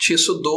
602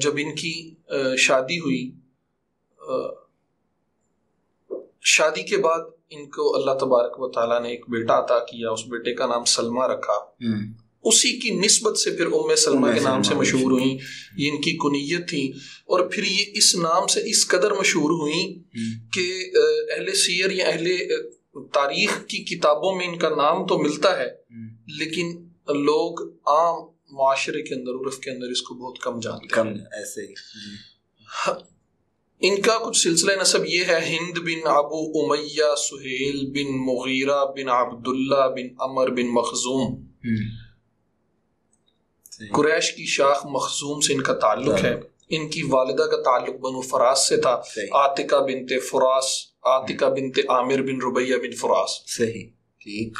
جب ان کی شادی ہوئی، شادی کے بعد ان کو اللہ تبارک و تعالیٰ نے ایک بیٹا عطا کیا، اس بیٹے کا نام سلمہ رکھا، اسی کی نسبت سے پھر ام سلمہ کے نام سے مشہور ہوئیں، یہ ان کی کنیت تھی، اور پھر یہ اس نام سے اس قدر مشہور ہوئیں کہ اہل سیر یا اہل تاریخ کی کتابوں میں ان کا نام تو ملتا ہے، لیکن لوگ عام معاشرے کے اندر، عرف کے اندر اس کو بہت کم جانتے ہیں۔ ایسے ہی ان کا کچھ سلسلہ نسب یہ ہے: ہند بن ابو امیہ، سہیل بن مغیرہ بن عبداللہ بن عمر بن مخزوم۔ قریش کی شاخ مخزوم سے ان کا تعلق ہے۔ ان کی والدہ کا تعلق بنو فراس سے تھا، عاتقہ بنت فراس، عاتقہ بنت عامر بن ربیہ بن فراس۔ صحیح، ٹھیک۔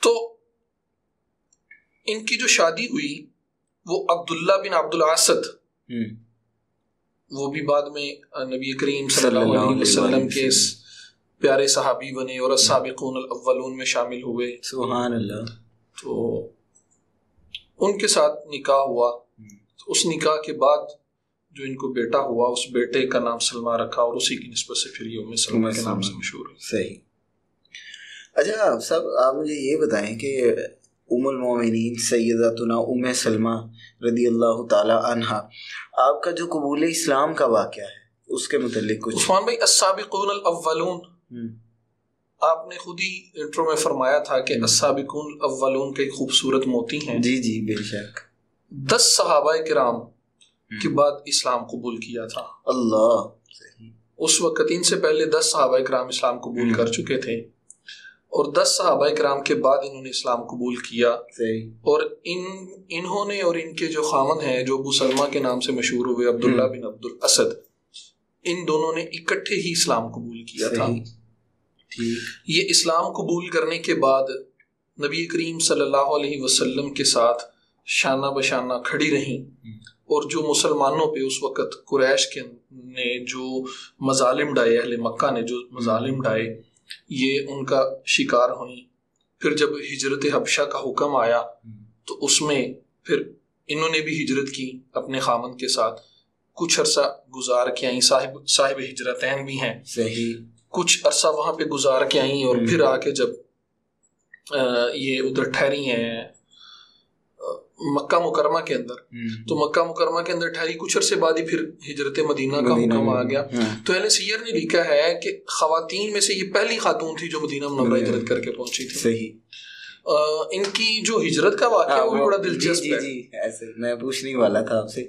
تو ان کی جو شادی ہوئی وہ عبداللہ بن عبد الاسد، وہ بھی بعد میں نبی کریم صلی اللہ علیہ وسلم کے پیارے صحابی بنے اور السابقون الاولون میں شامل ہوئے۔ سبحان اللہ۔ تو ان کے ساتھ نکاح ہوا، تو اس نکاح کے بعد جو ان کو بیٹا ہوا، اس بیٹے کا نام سلمہ رکھا، اور اسی کی نسبت سے پھر یہ ام سلمہ کے نام سے مشہور ہوئی۔ صحیح۔ اچھا صاحب، آپ مجھے یہ بتائیں کہ ام المومنین سیدتنا ام سلمہ رضی اللہ تعالی عنہ، آپ کا جو قبول اسلام کا واقعہ ہے اس کے متعلق کچھ؟ عثمان بھائی، السابقون الاولون، آپ نے خود ہی انٹرو میں فرمایا تھا کہ السابقون الاولون کا ایک خوبصورت موتی ہیں۔ جی جی، بے شک۔ 10 صحابہ کرام کے بعد اسلام قبول کیا تھا۔ اللہ، اس وقت ان سے پہلے 10 صحابہ کرام اسلام قبول کر چکے تھے، اور 10 صحابہ کرام کے بعد انہوں نے اسلام قبول کیا۔ اور انہوں نے اور ان کے جو خامن ہیں، جو ابو سلمہ کے نام سے مشہور ہوئے، عبداللہ بن عبد الاسد، ان دونوں نے اکٹھے ہی اسلام قبول کیا تھا۔ یہ اسلام قبول کرنے کے بعد نبی کریم صلی اللہ علیہ وسلم کے ساتھ شانہ بشانہ کھڑی رہیں، اور جو مسلمانوں پہ اس وقت قریش کے نے جو مظالم ڈھائے، اہل مکہ نے جو مظالم ڈھائے، یہ ان کا شکار ہوئیں۔ پھر جب ہجرت حبشہ کا حکم آیا تو اس میں پھر انہوں نے بھی ہجرت کی اپنے خامن کے ساتھ، کچھ عرصہ گزار کے آئیں، صاحب ہجرتین بھی ہیں، صحیح، کچھ عرصہ وہاں پہ گزار کے آئیں، اور پھر آ کے جب یہ ادھر ٹھہری ہیں مکہ مکرمہ کے اندر، تو مکہ مکرمہ کے اندر ٹھہری، کچھ عرصے بعد ہی پھر ہجرت مدینہ کا حکم آ گیا۔ تو اہل سیر نے لکھا ہے کہ خواتین میں سے یہ پہلی خاتون تھی جو مدینہ منورہ ہجرت کر کے پہنچی تھی۔ صحیح۔ ان کی جو ہجرت کا واقعہ وہ بھی بڑا دلچسپ ہے۔ جی ایسے میں پوچھنے والا تھا آپ سے۔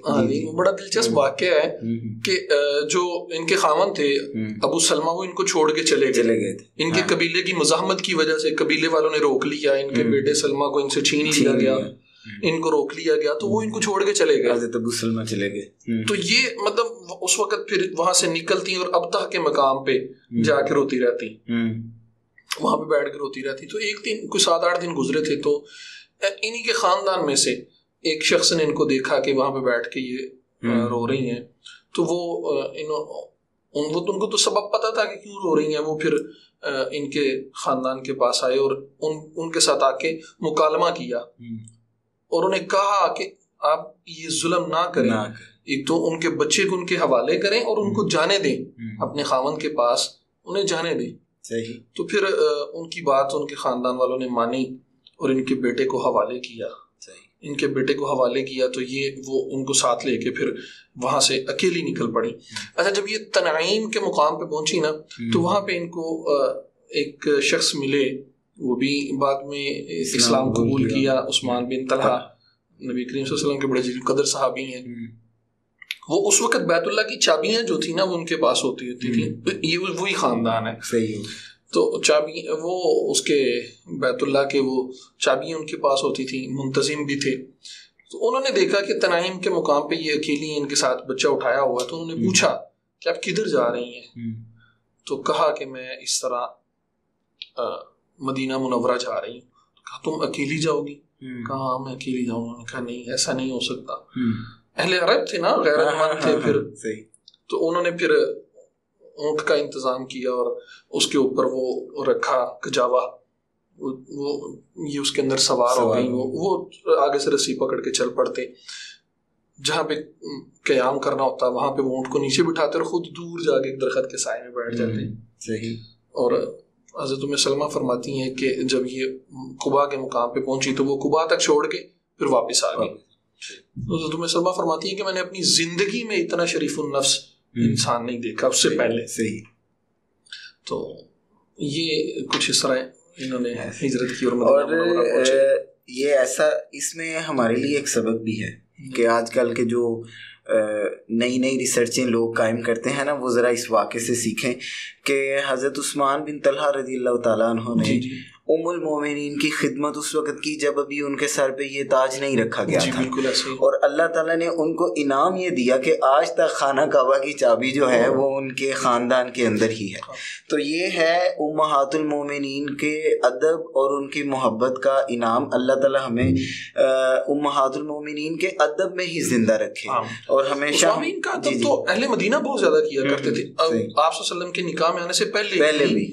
وہ بڑا دلچسپ واقعہ ہے کہ جو ان کے خامن تھے ابو سلمہ، وہ ان کو چھوڑ کے چلے گئے تھے۔ ان کے قبیلے کی مزاحمت کی وجہ سے قبیلے والوں نے روک لیا، ان کے بیٹے سلمہ کو ان سے چھین لیا گیا، ان کو روک لیا گیا، تو وہ ان کو چھوڑ کے چلے گئے، حضرت ابو سلمہ چلے گئے۔ تو یہ مطلب اس وقت پھر وہاں سے نکلتی اور ابتح کے مقام پہ جا کے روتی رہتی، وہاں پہ بیٹھ کے روتی رہتی۔ تو ایک دن کوئی 7-8 دن گزرے تھے، تو انہی کے خاندان میں سے ایک شخص نے ان کو دیکھا کہ وہاں پہ بیٹھ کے یہ رو رہی ہیں، تو وہ ان کو تو سبب پتا تھا کہ کیوں رو رہی ہیں۔ وہ پھر ان کے خاندان کے پاس آئے اور ان کے ساتھ آ کے مکالمہ کیا، اور انہیں کہا کہ آپ یہ ظلم نہ کریں، ایک تو ان کے بچے کو ان کے حوالے کریں اور ان کو جانے دیں اپنے خاوند کے پاس، انہیں جانے دیں۔ تو پھر ان کی بات ان کے خاندان والوں نے مانی اور ان کے بیٹے کو حوالے کیا۔ ان کے بیٹے کو حوالے کیا تو وہ ان کو ساتھ لے کے پھر وہاں سے اکیلی نکل پڑی۔ اچھا، جب یہ تنعیم کے مقام پہ پہنچی نا، تو وہاں پہ ان کو ایک شخص ملے، وہ بھی بعد میں اسلام قبول کیا، عثمان بن طلحہ، نبی کریم صلی اللہ علیہ وسلم کے بڑے جلیل قدر صحابی ہیں۔ وہ اس وقت بیت اللہ کی چابیاں جو تھی نا، وہ ان کے پاس ہوتی تھیں، یہ وہی خاندان ہے۔ صحیح۔ تو چابی وہ اس کے بیت اللہ کے وہ چابیاں ان کے پاس ہوتی تھیں، منتظم بھی تھے۔ تو انہوں نے دیکھا کہ تنعیم کے مقام پہ یہ اکیلی ان کے ساتھ بچہ اٹھایا ہوا، تو انہوں نے پوچھا کہ آپ کدھر جا رہی ہیں؟ تو کہا کہ میں اس طرح مدینہ منورہ جا رہی ہوں۔ کہا تم اکیلی جاؤ گی؟ کہا میں اکیلی جاؤں گا۔ کہا نہیں، ایسا نہیں ہو سکتا۔ اہل عرب تھے نا، غیرت مند تھے۔ پھر تو انہوں نے پھر اونٹ کا انتظام کیا اور اس کے اوپر وہ رکھا کجاوا، وہ یہ اس کے اندر سوار ہو گئی، وہ آگے سے رسی پکڑ کے چل پڑتے۔ جہاں پہ قیام کرنا ہوتا ہے وہاں پہ وہ اونٹ کو نیچے بٹھاتے اور خود دور جا کے ایک درخت کے سائے میں بیٹھ جاتے ہیں. صحیح. اور حضرت ام سلمہ فرماتی ہیں کہ جب یہ قباء کے مقام پہ پہنچی تو وہ قباء تک چھوڑ کے پھر واپس آ گئی. حضرت ام سلمہ فرماتی ہیں کہ میں نے اپنی زندگی میں اتنا شریف النفس انسان نہیں دیکھا اس سے پہلے. صحیح. تو یہ کچھ اس طرح انہوں نے ہجرت کی اور یہ ایسا اس میں ہمارے لیے ایک سبق بھی ہے کہ آج کل کے جو نئی نئی ریسرچیں لوگ قائم کرتے ہیں نا وہ ذرا اس واقعے سے سیکھیں کہ حضرت عثمان بن طلحہ رضی اللہ تعالیٰ عنہ نے ام المومنین کی خدمت اس وقت کی جب ابھی ان کے سر پہ یہ تاج نہیں رکھا گیا تھا, اور اللہ تعالیٰ نے ان کو انعام یہ دیا کہ آج تک خانہ کعبہ کی چابی جو ہے وہ ان کے خاندان کے اندر ہی ہے. تو یہ ہے امہات المومنین کے ادب اور ان کی محبت کا انعام. اللہ تعالیٰ ہمیں امہات المومنین کے ادب میں ہی زندہ رکھے اور ہمیشہ کا ادب تو اہل مدینہ بہت زیادہ کیا کرتے تھے آپ صلی اللہ علیہ وسلم کے نکاح میں آنے سے پہلے بھی.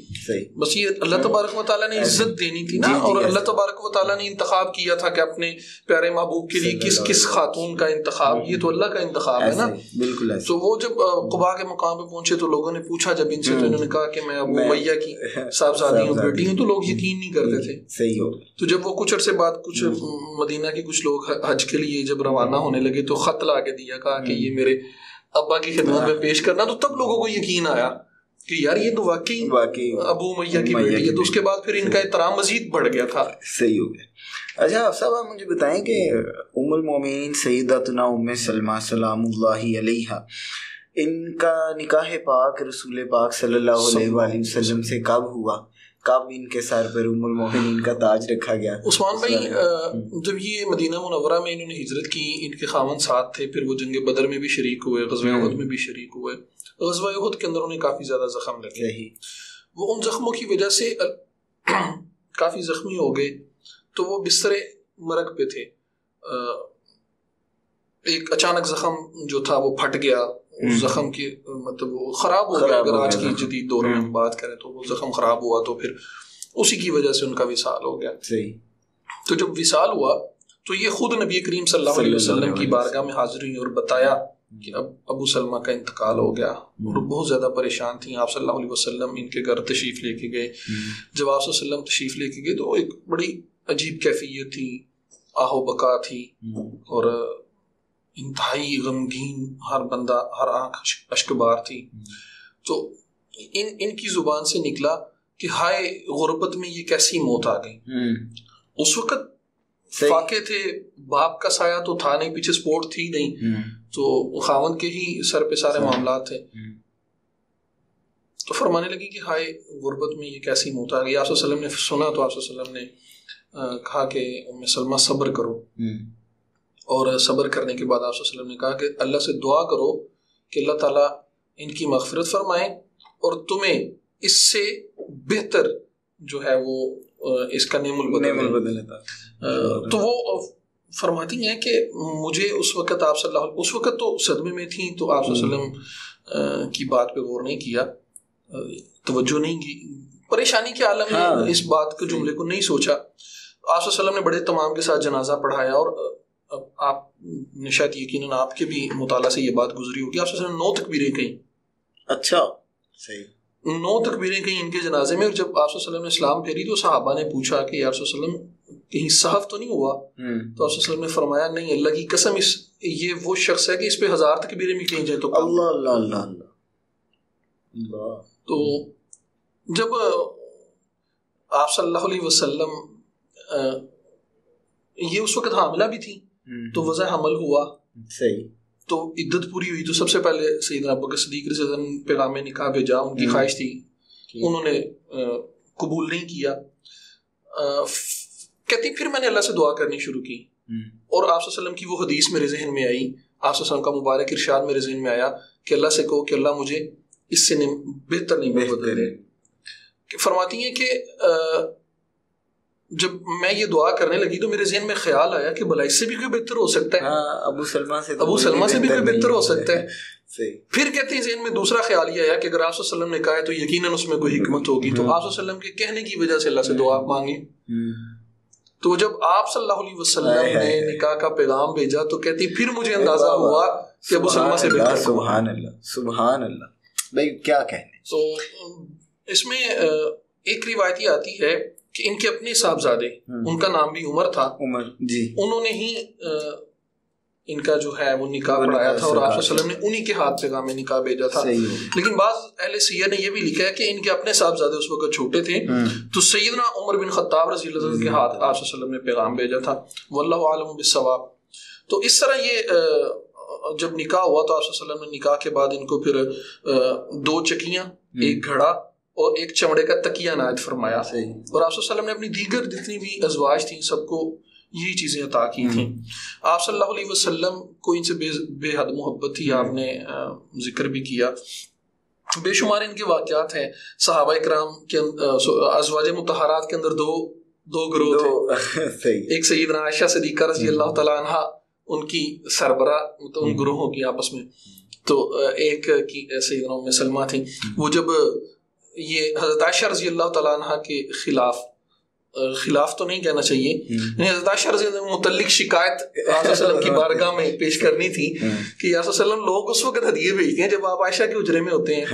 بس یہ اللہ تبارک و تعالیٰ نے عزت دینی تھی نا, اور اللہ تبارک و تعالیٰ نے انتخاب کیا تھا کہ اپنے پیارے محبوب کے لیے کس خاتون کا انتخاب, یہ تو اللہ کا انتخاب ہے نا. بالکل. تو وہ جب قباء کے مقام پہ پہنچے تو لوگوں نے پوچھا جب ان سے, تو انہوں نے کہا کہ میں ابو امیہ کی صاحبزادی ہوں, بیٹی ہوں. تو لوگ یقین نہیں کرتے تھے. صحیح ہو. تو جب وہ کچھ عرصے بعد کچھ مدینہ کے کچھ لوگ حج کے لیے جب روانہ ہونے لگے تو خط لا کے دیا, کہا کہ یہ میرے ابا کی خدمت میں پیش کرنا. تو تب لوگوں کو یقین آیا کہ یار یہ تو واقعی ابو امیہ کی بیٹی ہے. تو اس کے بعد پھر ان کا احترام مزید بڑھ گیا تھا. صحیح ہو گیا. اچھا صاحب آپ مجھے بتائیں کہ ام المومنین سیدتنا ام سلمہ سلام اللہ علیہا, ان کا نکاح پاک رسول پاک صلی اللہ علیہ وآلہ وسلم سے کب ہوا, کب ان کے سر پر ام المومنین کا تاج رکھا گیا؟ عثمان بھائی جب یہ مدینہ منورہ میں انہوں نے ہجرت کی, ان کے خاوند ساتھ تھے, پھر وہ جنگ بدر میں بھی شریک ہوئے, غزوہ احد میں بھی شریک ہوئے. غزوہ احد کے اندر انہیں کافی زیادہ زخم لگے, وہ ان زخموں کی وجہ سے کافی زخمی ہو گئے. تو وہ بستر مرگ پہ تھے, ایک اچانک زخم جو تھا وہ پھٹ گیا, اس زخم کی مطلب وہ خراب ہو گیا. اگر آج کی جدید دور میں ہم بات کریں تو وہ زخم خراب ہوا تو پھر اسی کی وجہ سے ان کا وصال ہو گیا. تو جب وصال ہوا تو یہ خود نبی کریم صلی اللہ علیہ وسلم کی بارگاہ میں حاضر ہوئی اور بتایا کہ اب ابو سلمہ کا انتقال ہو گیا, اور بہت زیادہ پریشان تھیں. آپ صلی اللہ علیہ وسلم ان کے گھر تشریف لے کے گئے. جب آپ صلی اللہ علیہ وسلم تشریف لے کے گئے تو ایک بڑی عجیب کیفیت تھی, آہ و بکا تھی, اور انتہائی غمگین, ہر بندہ ہر آنکھ اشکبار تھی. تو ان کی زبان سے نکلا کہ ہائے غربت میں یہ کیسی موت آ گئی. اس وقت فاقے تھے, باپ کا سایہ تو تھا نہیں, پیچھے سپورٹ تھی نہیں, تو خاوند کے ہی سر پہ سارے معاملات تھے. تو فرمانے لگی کہ ہائے غربت میں یہ کیسی موت آ گئی. آپ صلی اللہ علیہ وسلم نے سنا تو آپ صلی اللہ علیہ وسلم نے کہا کہ ام سلمہ صبر کرو, اور صبر کرنے کے بعد آپ صلی اللہ علیہ وسلم نے کہا کہ اللہ سے دعا کرو کہ اللہ تعالیٰ ان کی مغفرت فرمائے اور تمہیں اس سے بہتر جو ہے وہ اس کا نعم البدل. تو وہ فرماتی ہیں کہ مجھے اس وقت آپ صلی اللہ علیہ اس وقت تو صدمے میں تھیں, تو آپ صلی اللہ علیہ وسلم کی بات پہ غور نہیں کیا, توجہ نہیں کی, پریشانی کے عالم میں اس بات کے جملے کو نہیں سوچا. آپ صلی اللہ علیہ وسلم نے بڑے تمام کے ساتھ جنازہ پڑھایا, اور آپ نے شاید یقیناً آپ کے بھی مطالعہ سے یہ بات گزری ہوگی, آپ صلی اللہ علیہ وسلم 9 تکبیریں کہیں. اچھا صحیح, 9 تکبیریں کہیں ان کے جنازے میں. اور جب آپ صلی اللہ علیہ وسلم نے اسلام پھیری تو صحابہ نے پوچھا کہ یا رسول اللہ علیہ وسلم کہیں صحف تو نہیں ہوا؟ تو آپ صلی اللہ علیہ وسلم نے فرمایا نہیں, اللہ کی قسم یہ وہ شخص ہے کہ اس پہ 1000 تکبیریں بھی کہیں جائیں تو اللہ اللہ اللہ اللہ. تو جب آپ صلی اللہ علیہ وسلم یہ اس وقت حاملہ بھی تھی تو وضع حمل ہوا, صحیح, تو عدت پوری ہوئی. تو سب سے پہلے سیدنا ابوبکر صدیق رضی اللہ عنہ نے پیغام نکاح بھیجا, ان کی خواہش تھی, انہوں نے قبول نہیں کیا. کہتی پھر میں نے اللہ سے دعا کرنی شروع کی, اور آپ صلی اللہ علیہ وسلم کی وہ حدیث میرے ذہن میں آئی, آپ صلی اللہ علیہ وسلم کا مبارک ارشاد میرے ذہن میں آیا کہ اللہ سے کہو کہ اللہ مجھے اس سے بہتر نہیں بدل دے. فرماتی ہیں کہ جب میں یہ دعا کرنے لگی تو میرے ذہن میں خیال آیا کہ بھلا اس سے بھی کوئی بہتر ہو سکتا ہے, ابو سلمہ سے بھی کوئی بہتر ہو سکتا ہے. پھر کہتے ہیں ذہن میں دوسرا خیال یہ آیا کہ اگر آپ صلی اللہ علیہ وسلم نے کہا ہے تو یقیناً اس میں کوئی حکمت ہوگی, تو آپ صلی اللہ علیہ وسلم کے کہنے کی وجہ سے اللہ سے دعا مانگی. تو جب آپ صلی اللہ علیہ وسلم نے نکاح کا پیغام بھیجا تو کہتی پھر مجھے اندازہ ہوا کہ ابو سلمہ سے بہتر. سبحان اللہ سبحان اللہ بھائی کیا کہنے. تو اس میں ایک روایت یہ آتی ہے کہ ان کے اپنے صاحبزادے, ان کا نام بھی عمر تھا, عمر جی, انہوں نے ہی ان کا جو ہے وہ نکاح پڑھایا تھا اور آپ صلی اللہ علیہ وسلم نے انہی کے ہاتھ پیغام نکاح بھیجا تھا. لیکن بعض اہل سیر نے یہ بھی لکھا ہے کہ ان کے اپنے صاحبزادے اس وقت چھوٹے تھے تو سیدنا عمر بن خطاب رضی اللہ عنہ کے ہاتھ آپ صلی اللہ علیہ وسلم نے پیغام بھیجا تھا. واللہ عالم بالصواب. تو اس طرح یہ جب نکاح ہوا تو آپ صلی اللہ علیہ وسلم نے نکاح کے بعد ان کو پھر 2 چکیاں, ایک گھڑا اور ایک چمڑے کا تکیہ عنایت فرمایا. اور آپ صلی اللہ علیہ وسلم نے اپنی دیگر جتنی بھی ازواج تھیں سب کو یہی چیزیں عطا کی تھیں. آپ صلی اللہ علیہ وسلم کو ان سے بے حد محبت تھی, آپ نے ذکر بھی کیا. بے شمار ان کے واقعات ہیں. صحابہ کرام کے ازواج مطہرات کے اندر دو گروہ تھے. ایک سیدنا عائشہ صدیقہ رضی اللہ تعالیٰ عنہ, ان کی سربراہ ان گروہوں کی آپس میں. تو ایک کی سیدنا ام سلمہ تھیں. وہ جب یہ حضرت عائشہ رضی اللہ تعالیٰ عنہ کے خلاف تو نہیں کہنا چاہیے, حضرت عائشہ رضی اللہ عنہ متعلق شکایت آپ صلی اللہ علیہ وسلم کی بارگاہ میں پیش کرنی تھی کہ یا صلی اللہ علیہ وسلم لوگ اس وقت ہدیے بھیجتے ہیں جب آپ عائشہ کے حجرے میں ہوتے ہیں,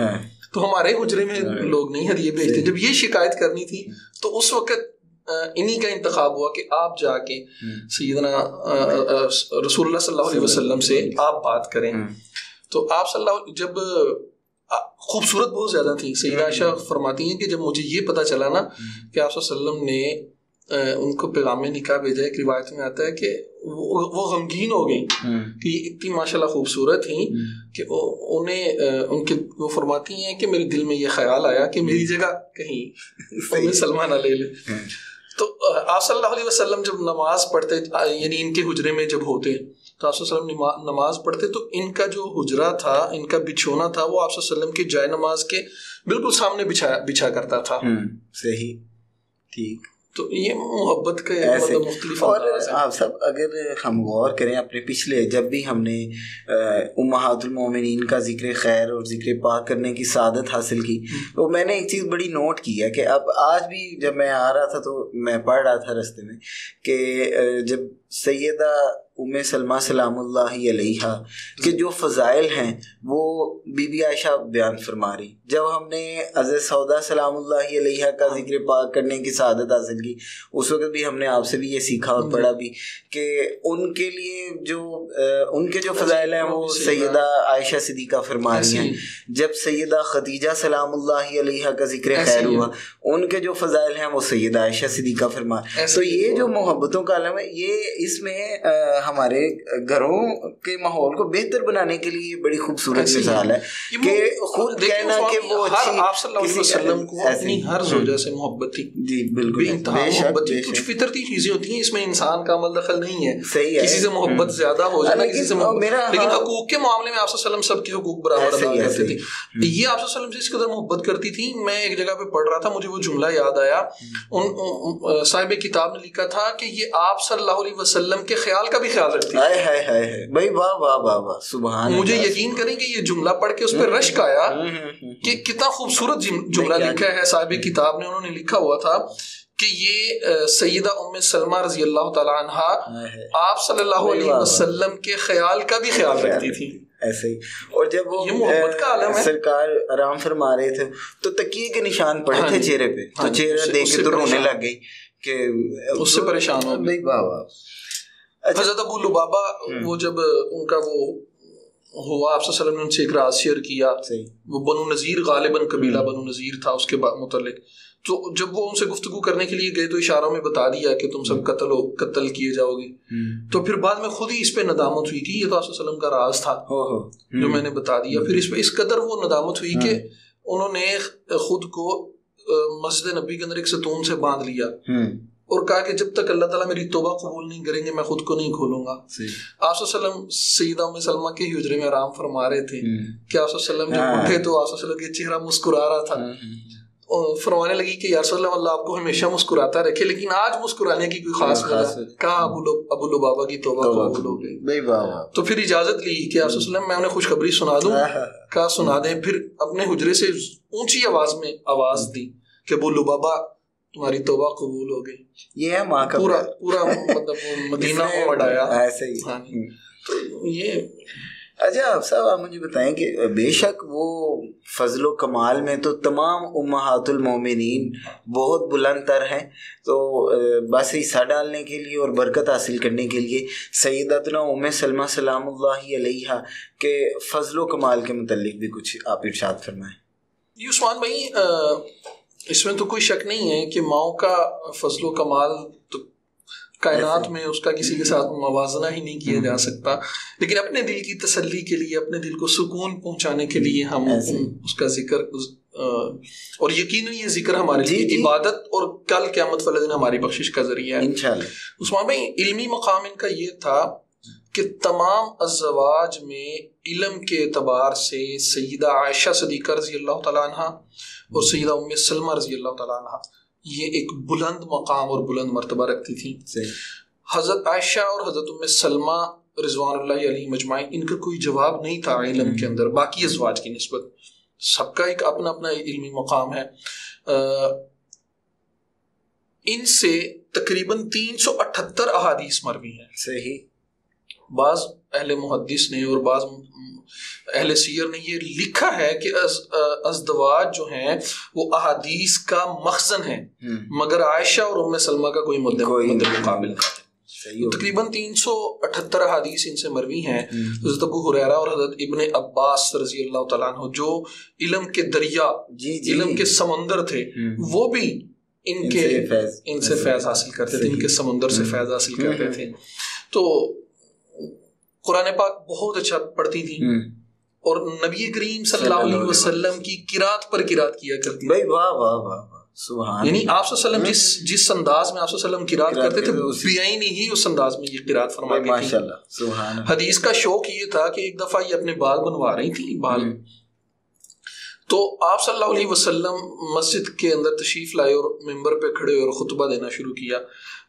تو ہمارے حجرے میں لوگ نہیں ہدیے بھیجتے. جب یہ شکایت کرنی تھی تو اس وقت انہی کا انتخاب ہوا کہ آپ جا کے سیدنا رسول اللہ صلی اللہ علیہ وسلم سے آپ بات کریں. تو آپ صلی اللہ جب خوبصورت بہت زیادہ تھی. سیدہ عائشہ فرماتی ہیں کہ جب مجھے یہ پتہ چلا نا کہ آپ صلی اللہ علیہ وسلم نے ان کو پیغام نکاح بھیجا, ایک روایت میں آتا ہے کہ وہ غمگین ہو گئی کہ یہ اتنی ماشاءاللہ خوبصورت تھیں کہ انہیں ان کے وہ فرماتی ہیں کہ میرے دل میں یہ خیال آیا کہ میری جگہ کہیں ام سلمہ نہ لے لے. تو آپ صلی اللہ علیہ وسلم جب نماز پڑھتے, یعنی ان کے حجرے میں جب ہوتے تو آپ صلی اللہ علیہ وسلم نماز پڑھتے تو ان کا جو حجرہ تھا, ان کا بچھونا تھا, وہ آپ صلی اللہ علیہ وسلم کی جائے نماز کے بالکل سامنے بچھا کرتا تھا. صحیح ٹھیک. تو یہ محبت کا مختلف. اور آپ سب اگر ہم غور کریں اپنے پچھلے جب بھی ہم نے امہات المومنین کا ذکر خیر اور ذکر پاک کرنے کی سعادت حاصل کی, تو میں نے ایک چیز بڑی نوٹ کی ہے کہ اب آج بھی جب میں آ رہا تھا تو میں پڑھ رہا تھا راستے میں کہ جب سیدہ ام سلمہ سلام اللہ علیہا کے جو فضائل ہیں وہ بی بی عائشہ بیان فرما رہی. جب ہم نے حضرت سودا سلام اللہ علیہا کا ذکر پاک کرنے کی سعادت حاصل کی, اس وقت بھی ہم نے آپ سے بھی یہ سیکھا اور پڑھا بھی کہ ان کے لیے جو ان کے جو فضائل ہیں وہ سیدہ عائشہ صدیقہ فرما رہی ہیں. جب سیدہ خدیجہ سلام اللہ علیہا کا ذکر خیر ہوا, ان کے جو فضائل ہیں وہ سیدہ عائشہ صدیقہ فرما. تو یہ جو محبتوں کا عالم ہے, یہ اس میں ہمارے گھروں کے ماحول کو بہتر بنانے کے لیے بڑی خوبصورت مثال ہے کہ خود کہنا کہ وہ آپ صلی اللہ علیہ وسلم کو اپنی ہر زوجہ سے محبت تھی. جی بالکل, بے شک. کچھ فطرتی چیزیں ہوتی ہیں, اس میں انسان کا عمل دخل نہیں ہے. کسی سے محبت زیادہ ہو جانا, کسی سے لیکن حقوق کے معاملے میں آپ صلی اللہ علیہ وسلم سب کے حقوق برابر ادا کرتے تھے. یہ آپ صلی اللہ علیہ وسلم سے اس قدر محبت کرتی تھی. میں ایک جگہ پہ پڑھ رہا تھا, مجھے وہ جملہ یاد آیا, صاحب کتاب نے لکھا تھا کہ یہ آپ صلی اللہ علیہ وسلم کے خیال کا بھی خیال رکھتی ہے. بھائی واہ واہ واہ واہ سبحان. مجھے یقین کریں کہ یہ جملہ پڑھ کے اس پہ رشک آیا کہ کتنا خوبصورت جملہ لکھا ہے صاحب کتاب نے. انہوں نے لکھا ہوا تھا کہ یہ سیدہ ام سلمہ رضی اللہ تعالی عنہا آپ صلی اللہ علیہ وسلم کے خیال کا بھی خیال رکھتی تھی. ایسے ہی. اور جب وہ سرکار آرام فرما رہے تھے تو تکیے کے نشان پڑے تھے چہرے پہ, تو چہرہ دیکھ کے تو رونے لگ گئی کہ اس سے پریشان ہو گئی. حضرت ابو لبابہ وہ جب ان کا وہ ہوا, آپ صلی اللہ علیہ وسلم نے ان سے ایک راز شیئر کیا. وہ بنو نذیر, غالباً قبیلہ بنو نذیر تھا اس کے متعلق. تو جب وہ ان سے گفتگو کرنے کے لیے گئے تو اشاروں میں بتا دیا کہ تم سب قتل کیے جاؤ گے. تو پھر بعد میں خود ہی اس پہ ندامت ہوئی کہ یہ تو آپ صلی اللہ علیہ وسلم کا راز تھا جو میں نے بتا دیا. پھر اس پہ اس قدر وہ ندامت ہوئی کہ انہوں نے خود کو مسجد نبی کے اندر ایک ستون سے باندھ لیا اور کہا کہ جب تک اللہ تعالیٰ میری توبہ قبول نہیں کریں گے میں خود کو نہیں کھولوں گا. آپ صلی اللہ علیہ وسلم سیدہ ام سلمہ کے حجرے میں آرام فرما رہے تھے کہ آپ صلی اللہ علیہ وسلم جب اٹھے تو آپ صلی اللہ علیہ وسلم کا چہرہ مسکرا رہا تھا. فرمانے لگی کہ یا رسول اللہ, اللہ آپ کو ہمیشہ مسکراتا رکھے, لیکن آج مسکرانے کی کوئی خاص وجہ. کہا ابو لبابہ کی توبہ قبول ہو گئی. تو پھر اجازت لی کہ آپ صلی اللہ علیہ وسلم میں انہیں خوشخبری سنا دوں. کہا سنا دیں. پھر اپنے حجرے سے اونچی آواز میں آواز دی کہ ابو لبابہ تمہاری توبہ قبول ہو گئی. یہ ہے ماں کا پورا مطلب مدینہ امڑ آیا ایسے ہی. تو یہ اچھا آپ صاحب آپ مجھے بتائیں کہ بے شک وہ فضل و کمال میں تو تمام امہات المومنین بہت بلند تر ہیں، تو بس حصہ ڈالنے کے لیے اور برکت حاصل کرنے کے لیے سیدتنا ام سلمہ سلام اللہ علیہا کے فضل و کمال کے متعلق بھی کچھ آپ ارشاد فرمائیں. جی عثمان بھائی، اس میں تو کوئی شک نہیں ہے کہ ماؤں کا فضل و کمال تو کائنات میں اس کا کسی کے ساتھ موازنہ ہی نہیں کیا جا سکتا، لیکن اپنے دل کی تسلی کے لیے، اپنے دل کو سکون پہنچانے کے لیے ہم اس کا ذکر، اور یقیناً یہ ذکر ہمارے لیے عبادت اور کل قیامت والے دن ہماری بخشش کا ذریعہ ہے انشاءاللہ. عثمان بھائی، علمی مقام ان کا یہ تھا کہ تمام ازواج میں علم کے اعتبار سے سیدہ عائشہ صدیقہ رضی اللہ تعالیٰ عنہ اور سیدہ ام سلمہ رضی اللہ تعالیٰ عنہ یہ ایک بلند مقام اور بلند مرتبہ رکھتی تھیں. حضرت عائشہ اور حضرت ام سلمہ رضوان اللہ علیہ مجمعین، ان کا کوئی جواب نہیں تھا علم کے اندر باقی ازواج کی نسبت. سب کا ایک اپنا اپنا علمی مقام ہے. ان سے تقریباً 378 احادیث مروی ہیں. صحیح. بعض اہل محدث نے اور بعض اہل سیر نے یہ لکھا ہے کہ ازدواج جو ہیں وہ احادیث کا مخزن ہے، مگر عائشہ اور ام سلمہ کا کوئی مد مقابل نہیں. تقریباً 378 احادیث ان سے مروی ہیں. حضرت ابو ہریرہ اور حضرت ابن عباس رضی اللہ تعالیٰ عنہ جو علم کے دریا، علم کے سمندر تھے، وہ بھی ان سے فیض حاصل کرتے تھے، ان کے سمندر سے فیض حاصل کرتے تھے. تو قرآن پاک بہت اچھا پڑھتی تھی اور نبی کریم صلی اللہ علیہ وسلم کی قرات پر قرات کیا کرتی تھی. واہ واہ واہ سبحان. یعنی آپ صلی اللہ علیہ وسلم جس انداز میں آپ صلی اللہ علیہ وسلم قرات کرتے تھے، بیائی ہی اس انداز میں یہ قرات فرماتی تھی. ماشاءاللہ سبحان. حدیث کا شوق یہ تھا کہ ایک دفعہ یہ اپنے بال بنوا رہی تھی، بال، تو آپ صلی اللہ علیہ وسلم مسجد کے اندر تشریف لائے اور ممبر پہ کھڑے اور خطبہ دینا شروع کیا.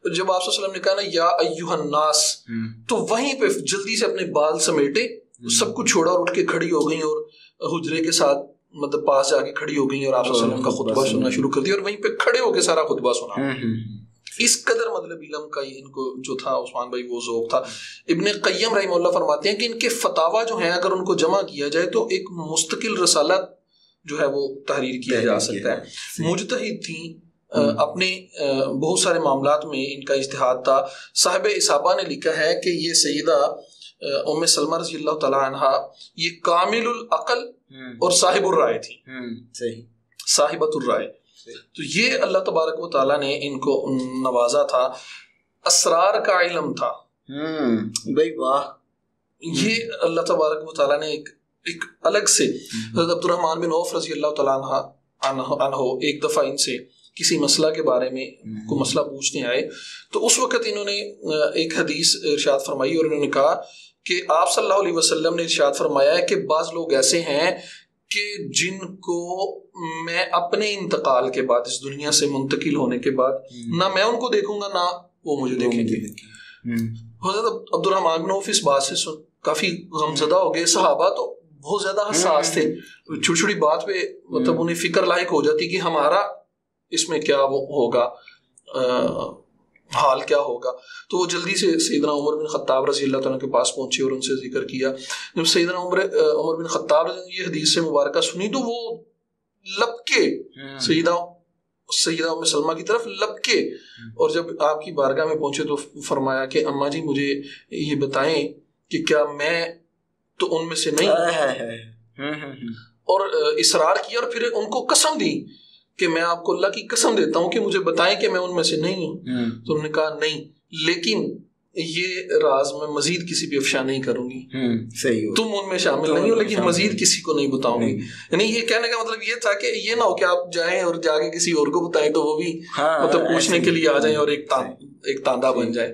جب آپ صلی اللہ علیہ وسلم نے کہا نا یا ایھا الناس، تو وہیں پہ جلدی سے اپنے بال سمیٹے، سب کچھ چھوڑا اور اٹھ کے کھڑی ہو گئی اور حجرے کے ساتھ مطلب پاس جا کے کھڑی ہو گئی اور آپ صلی اللہ علیہ وسلم کا خطبہ سننا شروع کر دیا اور وہیں پہ کھڑے ہو کے سارا خطبہ سنا. اس قدر مطلب علم کا ان کو جو تھا عثمان بھائی وہ ذوق تھا. ابن قیم رحمہ اللہ فرماتے ہیں کہ ان کے فتاوی جو ہیں اگر ان کو جمع کیا جائے تو ایک مستقل رسالہ جو ہے وہ تحریر کیا جا سکتا ہے. مجتہد تھیں، اپنے بہت سارے معاملات میں ان کا اجتہاد تھا. صاحب اصابہ نے لکھا ہے کہ یہ سیدہ ام سلمہ رضی اللہ تعالیٰ عنہ یہ کامل العقل اور صاحب الرائے تھی. صاحبۃ الرائے. تو یہ اللہ تبارک و تعالیٰ نے ان کو نوازا تھا. اسرار کا علم تھا. بھائی واہ. یہ اللہ تبارک و تعالیٰ نے ایک الگ سے. حضرت عبد الرحمن بن عوف رضی اللہ تعالیٰ عنہ ایک دفعہ ان سے کسی مسئلہ کے بارے میں کوئی مسئلہ پوچھنے آئے، تو اس وقت انہوں نے ایک حدیث ارشاد فرمائی اور انہوں نے کہا کہ آپ صلی اللہ علیہ وسلم نے ارشاد فرمایا ہے کہ بعض لوگ ایسے ہیں کہ جن کو میں اپنے انتقال کے بعد، اس دنیا سے منتقل ہونے کے بعد، نہ میں ان کو دیکھوں گا نہ وہ مجھے دیکھیں گے. حضرت عبد الرحمن بن عوف اس بات سے کافی غمزدہ ہو گئے. صحابہ تو بہت زیادہ حساس تھے، چھوٹی چھوٹی بات پہ مطلب انہیں فکر لاحق ہو جاتی کہ ہمارا اس میں کیا وہ ہوگا، حال کیا ہوگا. تو وہ جلدی سے سیدنا عمر بن خطاب رضی اللہ تعالیٰ کے پاس پہنچے اور ان سے ذکر کیا. جب سیدنا عمر بن خطاب نے یہ حدیث سے مبارکہ سنی تو وہ لپکے سیدہ ام سلمہ کی طرف لپکے، اور جب آپ کی بارگاہ میں پہنچے تو فرمایا کہ اماں جی مجھے یہ بتائیں کہ کیا میں تو ان میں سے نہیں ہوں، اور اصرار کیا اور پھر ان کو قسم دی کہ میں آپ کو اللہ کی قسم دیتا ہوں کہ مجھے بتائیں کہ میں ان میں سے نہیں ہوں. تو انہوں نے کہا نہیں، لیکن یہ راز میں مزید کسی بھی افشا نہیں کروں گی. تم ان میں شامل نہیں ہو لیکن مزید کسی کو نہیں بتاؤں گی. یعنی یہ کہنے کا مطلب یہ تھا کہ یہ نہ ہو کہ آپ جائیں اور جا کے کسی اور کو بتائیں تو وہ بھی مطلب پوچھنے کے لیے آ جائیں اور ایک تاندہ بن جائے.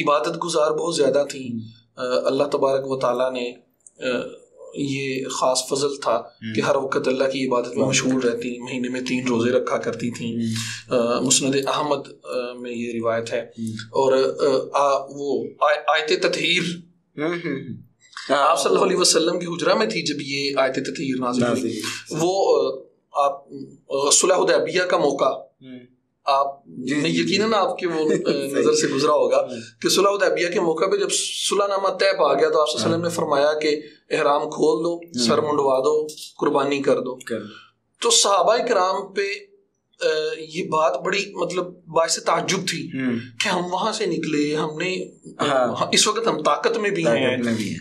عبادت گزار بہت زیادہ تھیں. اللہ تبارک و تعالیٰ نے یہ خاص فضل تھا کہ ہر وقت اللہ کی عبادت میں مشغول رہتی. مہینے میں 3 روزے رکھا کرتی تھیں. مسند احمد میں یہ روایت ہے. اور وہ آیت تطہیر آپ صلی اللہ علیہ وسلم کی حجرہ میں تھی جب یہ آیت تطہیر نازل ہوئی. وہ آپ صلح حدیبیہ کا موقع آپ یقیناً آپ کے وہ نظر سے گزرا ہوگا کہ صلح حدیبیہ کے موقع پہ جب صلح نامہ طے پا گیا تو آپ صلی اللہ علیہ وسلم نے فرمایا کہ احرام کھول دو, سر منڈوا دو, قربانی کر دو. تو صحابہ کرام پہ یہ بات بڑی مطلب باعث تعجب تھی کہ ہم وہاں سے نکلے, ہم نے اس وقت ہم طاقت میں بھی ہیں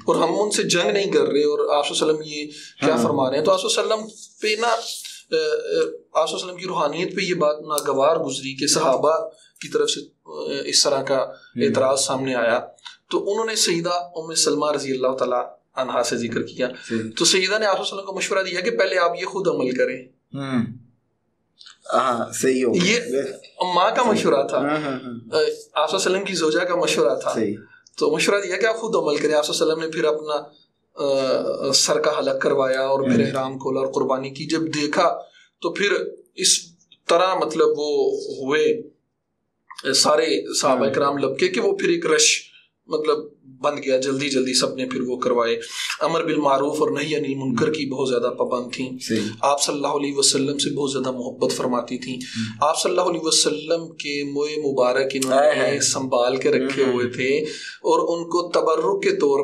اور ہم ان سے جنگ نہیں کر رہے, اور آپ صلی اللہ علیہ وسلم یہ کیا فرما رہے ہیں. تو آپ صلی اللہ علیہ وسلم پہ نا آپ صلی اللہ علیہ وسلم کی روحانیت پہ یہ بات ناگوار گزری کہ صحابہ کی طرف سے اس طرح کا اعتراض سامنے آیا. تو انہوں نے سیدہ ام سلمہ رضی اللہ تعالیٰ عنہا سے ذکر کیا. تو سیدہ نے آپ صلی اللہ علیہ وسلم کو مشورہ دیا کہ پہلے آپ یہ خود عمل کریں. صحیح ہو, یہ ماں کا مشورہ تھا, آپ صلی اللہ علیہ وسلم کی زوجہ کا مشورہ تھا. تو مشورہ دیا کہ آپ خود عمل کریں. آپ صلی اللہ علیہ وسلم نے پھر اپنا سر کا حلق کروایا اور پھر احرام کھولا اور قربانی کی. جب دیکھا تو پھر اس طرح مطلب وہ ہوئے سارے صحابہ کرام لبکے کہ وہ پھر ایک رش مطلب بند گیا, جلدی جلدی سب نے پھر وہ کروائے. امر بالمعروف اور نہی عن المنکر کی بہت زیادہ پابند تھیں. آپ صلی اللہ علیہ وسلم سے بہت زیادہ محبت فرماتی تھیں. آپ صلی اللہ علیہ وسلم کے موئے مبارک انہوں نے سنبھال کے رکھے ہوئے تھے اور ان کو تبرک کے طور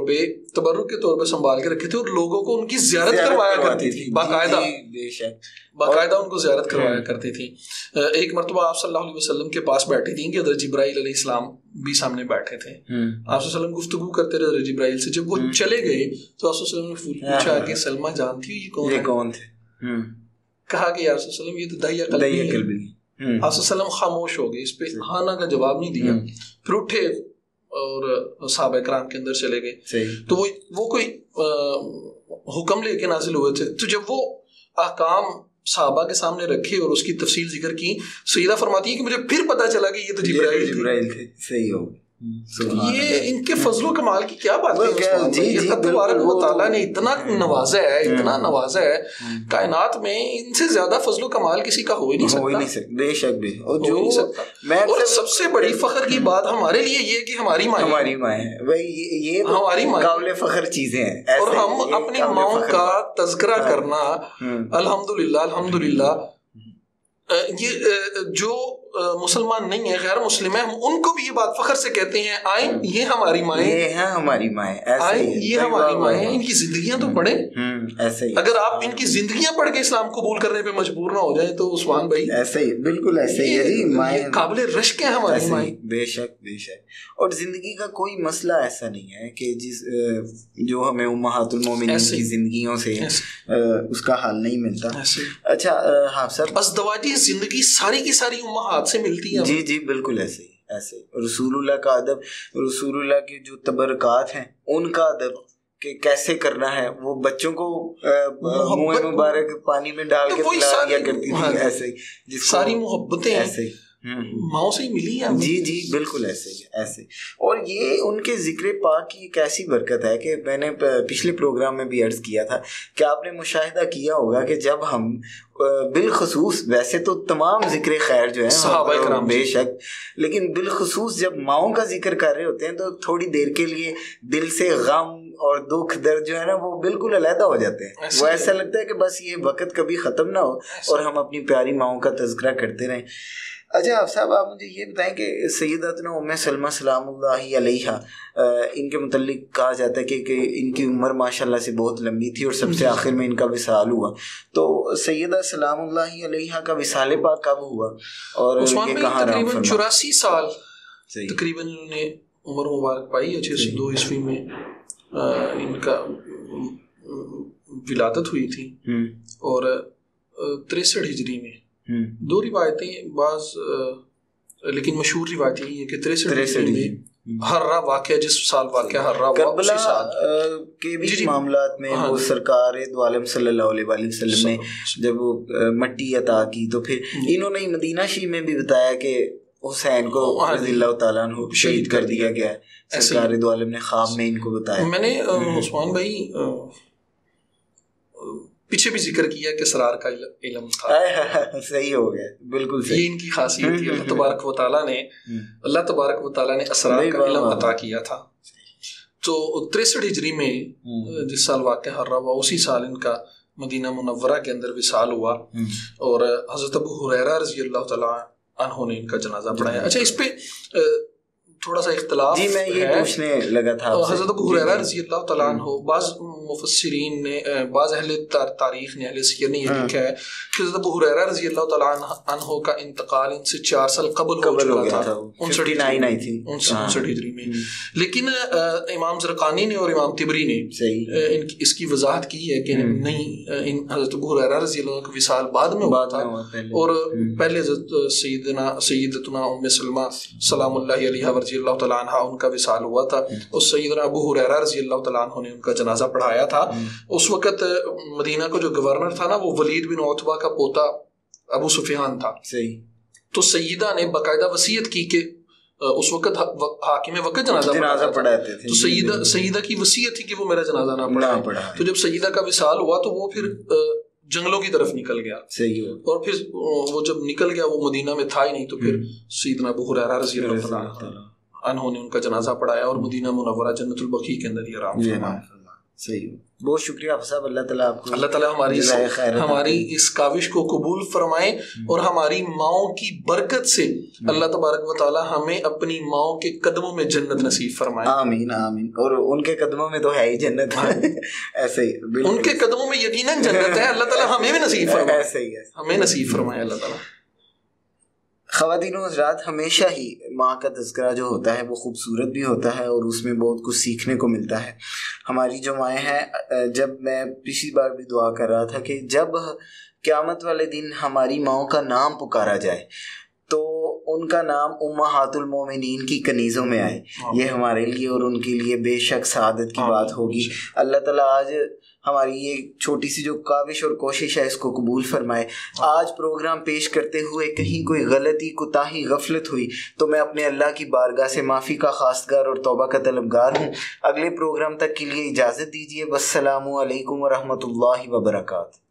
پہ سنبھال کے رکھے تھے, اور لوگوں کو ان کی زیارت کروایا کرتی تھی باقاعدہ ان کو زیارت کروایا کرتی تھی. ایک مرتبہ آپ صلی اللہ علیہ وسلم کے پاس بیٹھی تھیں کہ حضرت جبرائیل علیہ السلام بھی سامنے بیٹھے تھے. آپ صلی اللہ علیہ وسلم گفتگو کرتے رہے حضرت جبرائیل سے. جب وہ چلے گئے تو آپ صلی اللہ علیہ وسلم نے پوچھا کہ سلمہ جانتی ہو یہ کون تھے؟ کہا کہ یا رسول اللہ یہ تو دہیہ قلبی ہے. آپ صلی اللہ علیہ وسلم خاموش ہو گئے, اس پہ ہاں کا جواب نہیں دیا. پھر اٹھے اور صحابہ کرام کے اندر چلے گئے. تو وہ کوئی حکم لے کے نازل ہوئے تھے. تو جب وہ احکام صحابہ کے سامنے رکھے اور اس کی تفصیل ذکر کی, سیدہ فرماتی ہے کہ مجھے پھر پتا چلا کہ یہ تو جبرائیل تھے. صحیح ہو, یہ ان کے فضل و کمال کی کیا بات ہے. اللہ تبارک و تعالیٰ نے اتنا نوازا ہے کائنات میں, ان سے زیادہ فضل و کمال کسی کا ہو ہی نہیں سکتا. بے شک بھی. اور سب سے بڑی فخر کی بات ہمارے لیے یہ کہ ہماری ماں ہے, یہ ہماری ماں قابل فخر چیزیں ہیں. اور ہم اپنی ماؤں کا تذکرہ کرنا الحمدللہ یہ جو مسلمان نہیں ہے, غیر مسلم ہے, ہم ان کو بھی یہ بات فخر سے کہتے ہیں, آئیں یہ ہماری مائیں, آئیں یہ ہماری مائیں. ان کی زندگیاں تو پڑھیں. اگر آپ ان کی زندگیاں پڑھ کے اسلام قبول کرنے پہ مجبور نہ ہو جائیں تو عثمان بھائی ایسے ہی بالکل ایسے ہی قابل رشک ہیں ہماری مائیں. بے شک بے شک. اور زندگی کا کوئی مسئلہ ایسا نہیں ہے کہ جو ہمیں امہات المومنین کی زندگیوں سے اس کا حل نہیں ملتا. اچھا ہاں سر, ازدواجی زندگی ساری کی ساری امہات سے ملتی ہے. جی جی بالکل ایسے ہی. ایسے رسول اللہ کا ادب, رسول اللہ کے جو تبرکات ہیں ان کا ادب کہ کیسے کرنا ہے, وہ بچوں کو منہ مبارک پانی میں ڈال کے پلا دیا کرتی تھی. ایسے ہی ساری محبتیں ایسے ہی ماؤں سے ہی ملی ہیں. جی جی بالکل ایسے ہی ایسے. اور یہ ان کے ذکر پاک کی ایک ایسی برکت ہے کہ میں نے پچھلے پروگرام میں بھی عرض کیا تھا کہ آپ نے مشاہدہ کیا ہوگا کہ جب ہم بالخصوص, ویسے تو تمام ذکر خیر جو ہے بے شک, لیکن بالخصوص جب ماؤں کا ذکر کر رہے ہوتے ہیں تو تھوڑی دیر کے لیے دل سے غم اور دکھ درد جو ہے نا وہ بالکل علیحدہ ہو جاتے ہیں. وہ ایسا لگتا ہے کہ بس یہ وقت کبھی ختم نہ ہو اور ہم اپنی پیاری ماؤں کا تذکرہ کرتے رہیں. اچھا آپ صاحب, آپ مجھے یہ بتائیں کہ سیداتنا ام سلمہ سلام اللہ علیہا, ان کے متعلق کہا جاتا ہے کہ ان کی عمر ماشاءاللہ سے بہت لمبی تھی اور سب سے آخر میں ان کا وصال ہوا. تو سیدہ سلام اللہ علیہا کا وصال پاک کب ہوا اور یہ کہاں رہا؟ تقریباً 84 سال تقریباً انہوں نے عمر مبارک پائی. 602 عیسوی میں ان کا ولادت ہوئی تھی اور 63 ہجری میں. دو روایتیں بعض, لیکن مشہور روایت یہ ہے کہ 63 میں ہررا واقعہ, جس سال واقعہ ہررا کربلا کے بھی معاملات میں وہ سرکار دو عالم صلی اللہ علیہ وآلہ وسلم نے جب وہ مٹی عطا کی تو پھر انہوں نے مدینہ شریف میں بھی بتایا کہ حسین کو رضی اللہ تعالیٰ عنہ شہید کر دیا گیا ہے. سرکار دو عالم نے خواب میں ان کو بتایا. میں نے عثمان بھائی پیچھے بھی ذکر کیا کہ اسرار کا علم تھا. صحیح ہو گیا, بالکل صحیح. یہ ان کی خاصیت تھی. اللہ تبارک و تعالیٰ نے اسرار کا علم عطا کیا تھا. تو 63 ہجری میں جس سال واقعہ ہررا ہوا اسی سال ان کا مدینہ منورہ کے اندر وصال ہوا. اور حضرت ابو ہریرہ رضی اللہ تعالیٰ عنہ نے ان کا جنازہ پڑھایا. اچھا اس پہ تھوڑا سا اختلاف جی میں یہ پوچھنے لگا تھا حضرت ابو ہریرہ رضی اللہ تعالیٰ عنہ. بعض مفسرین نے، بعض اہل تاریخ نے، اہل سیر نے یہ لکھا ہے کہ حضرت ابو ہریرہ رضی اللہ تعالیٰ عنہ کا انتقال ان سے 4 سال قبل ہو چکا تھا، 59 ہجری میں. لیکن امام زرقانی نے اور امام طبری نے اس کی وضاحت کی ہے کہ نہیں، حضرت ابو ہریرہ رضی اللہ عنہ کا وصال بعد میں ہوا تھا، اور پہلے حضرت سیدتنا ام سلمہ سلام اللہ علیہا رضی اللہ تعالیٰ عنہ ان کا وصال ہوا تھا، اور سیدنا ابو ہریرہ رضی اللہ تعالیٰ عنہ نے ان کا جنازہ پڑھایا تھا. اس وقت مدینہ کا جو گورنر تھا نا وہ ولید بن عتبہ کا پوتا ابو سفیان تھا. تو سیدہ نے باقاعدہ وصیت کی کہ اس وقت حاکم وقت جنازہ پڑھاتے تھے، تو سیدہ کی وصیت تھی کہ وہ میرا جنازہ نہ پڑھائے. تو جب سیدہ کا وصال ہوا تو وہ پھر جنگلوں کی طرف نکل گیا، اور پھر وہ جب نکل گیا وہ مدینہ میں تھا ہی نہیں، تو پھر سیدنا ابو ہریرہ رضی اللہ عنہ نے ان کا جنازہ پڑھایا اور مدینہ منورہ جنت البقیع کے اندر یہ آرام فرمایا. صحیح. بہت شکریہ حافظ صاحب. اللہ تعالیٰ آپ کو، اللہ تعالیٰ ہماری اس کاوش کو قبول فرمائے، اور ہماری ماؤں کی برکت سے اللہ تبارک و تعالیٰ ہمیں اپنی ماؤں کے قدموں میں جنت نصیب فرمائے. آمین آمین. اور ان کے قدموں میں تو ہے ہی جنت. ایسے ہی ان کے قدموں میں یقیناً جنت ہے. اللہ تعالیٰ ہمیں بھی نصیب فرمائے. ایسے ہی ہمیں نصیب فرمائے اللہ تعالیٰ. خواتین و حضرات، ہمیشہ ہی ماں کا تذکرہ جو ہوتا ہے وہ خوبصورت بھی ہوتا ہے، اور اس میں بہت کچھ سیکھنے کو ملتا ہے. ہماری جو مائیں ہیں، جب میں پچھلی بار بھی دعا کر رہا تھا کہ جب قیامت والے دن ہماری ماؤں کا نام پکارا جائے تو ان کا نام امہات المومنین کی کنیزوں میں آئے. یہ ہمارے لیے اور ان کے لیے بے شک سعادت کی بات ہوگی. اللہ تعالیٰ آج ہماری یہ چھوٹی سی جو کاوش اور کوشش ہے اس کو قبول فرمائے. آج پروگرام پیش کرتے ہوئے کہیں کوئی غلطی، کوتاہی، غفلت ہوئی تو میں اپنے اللہ کی بارگاہ سے معافی کا خواستگار اور توبہ کا طلبگار ہوں. اگلے پروگرام تک کے لیے اجازت دیجیے. والسلام علیکم ورحمۃ اللہ وبرکاتہ.